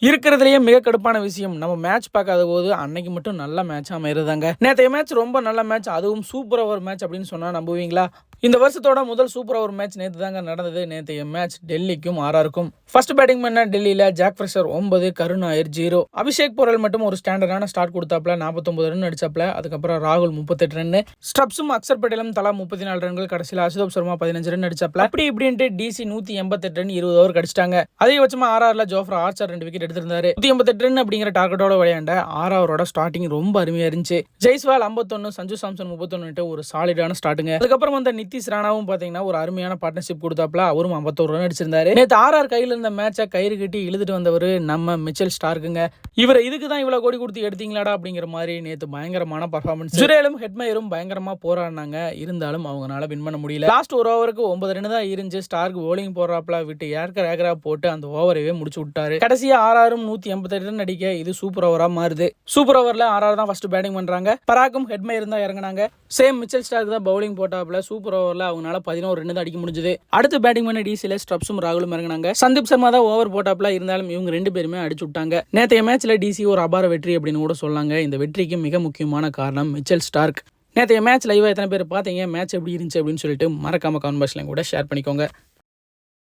இருக்கிறதுலயே மிக கடுப்பான விஷயம் நம்ம மேட்ச் பார்க்காத போது அன்னைக்கு மட்டும் நல்ல மேட்ச் அமைகிறதாங்க. நேற்றைய மேட்ச் ரொம்ப நல்ல மேட்ச், அதுவும் சூப்பர் ஓவர் மேட்ச் அப்படின்னு சொன்னா நம்புவீங்களா? இந்த வருஷத்தோட முதல் சூப்பர் ஓவர் மேட்ச் நேற்று தாங்க நடந்தது. நேற்றைய மேட்ச் டெல்லிக்கும் ஆர்ஆருக்கும். ஃபர்ஸ்ட் பேட்டிங் பண்ண டெல்லியில ஜாக் ஃப்ரெஷர் 9, கருண் நாயர் 0. அபிஷேக் பொரல் மட்டும் ஒரு ஸ்டாண்டர்டான ஸ்டார்ட் கொடுத்தாப்ல, 49 ரன் அடிச்சாப்ல. அதுக்கப்புறம் ராகுல் 38 ரன், ஸ்டப்ஸும் அக்சர் பட்டேலும் தலா 34 ரன்கள். கடைசியில் அசுதோப் சர்மா 15 ரன் அடிச்சாப்ல. அப்படி இப்படின்ட்டு டிசி 188 ரன் 20 ஓவர் கடிச்சிட்டாங்க. அதிகபட்சமா ஆர்ஆர்ல ஜோஃப்ரா ஆர்ச்சர் 2 விக்கெட் எடுத்திருந்தாரு. 188 ரன் அப்படிங்கிற டார்கெட்டோட விளையாண்ட ஆர்ஆரோட ஸ்டார்டிங் ரொம்ப அருமையா இருந்துச்சு. ஜெய்ஸ்வால் 51, சஞ்சு சாம்சன் 31 ஒரு சாலிடான ஸ்டார்ட்டுங்க. அதுக்கப்புறம் வந்த நிதிஷ் ராணாவும் பாத்தீங்கன்னா ஒரு அருமையான பார்ட்னர்ஷிப் கொடுத்தாப்ல, அவரும் 51 ரன் அடிச்சிருந்தாரு. நேற்று ஆர்ஆர் கையில இருந்த மேட்சை கயிறு கட்டி இழுத்துட்டு வந்தவர் நம்ம மிச்சல் ஸ்டார்க்குங்க. இவரை இதுக்கு தான் இவ்வளவு கோடி கொடுத்து எடுத்தீங்களாடா அப்படிங்கிற மாதிரி நேற்று பயங்கரமான பர்ஃபார்மன்ஸ். ஜுரேலும் ஹெட்மயரும் பயங்கரமா போராடினாங்க. இருந்தாலும் அவங்களால வின் பண்ண முடியல. லாஸ்ட் ஒரு ஓவருக்கு 9 ரன் தான் இருந்துச்சு. ஸ்டார்க் போலிங் போடுறாப்ல விட்டு ஏக்கரா போட்டு அந்த ஓவரையே முடிச்சு விட்டாரு. கடைசியா ஆர்ஆரும் 188 ரன் அடிக்க இது சூப்பர் ஓவரா மாறுது. சூப்பர் ஓவர்ல ஆர்ஆர் தான் ஃபர்ஸ்ட் பேட்டிங் பண்றாங்க. பராக்கும் ஹெட்மயரும் தான் இறங்கினாங்க. சேம் மிச்சல் ஸ்டார்க் தான் பவுலிங் போட்டாப்ல. சூப்பர் ஓவர்ல அவங்களால 11 ரன் தான் அடிக்க முடிஞ்சது. அடுத்து பேட்டிங் பண்ண டிசில ஸ்டப்ஸும் ராகுலும் இறங்கினாங்க. சந்தீப் சர்மா தான் ஓவர் போட்டாப்ல, இருந்தாலும் இவங்க 2 பேருமே அடிச்சு விட்டாங்க. நேற்றைய மேட்ச்ல டிசி ஒரு அபார வெற்றி அப்படின்னு கூட சொல்லாங்க. இந்த வெற்றிக்கு மிக முக்கியமான காரணம் மிச்சல் ஸ்டார்க். நேற்றைய மேட்ச் லைவா எத்தனை பேர் பார்த்தீங்க, மேட்ச் எப்படி இருந்துச்சு அப்படின்னு சொல்லிட்டு மறக்காம கமெண்ட் பாக்ஸ்ல கூட ஷேர் பண்ணிக்கோங்க.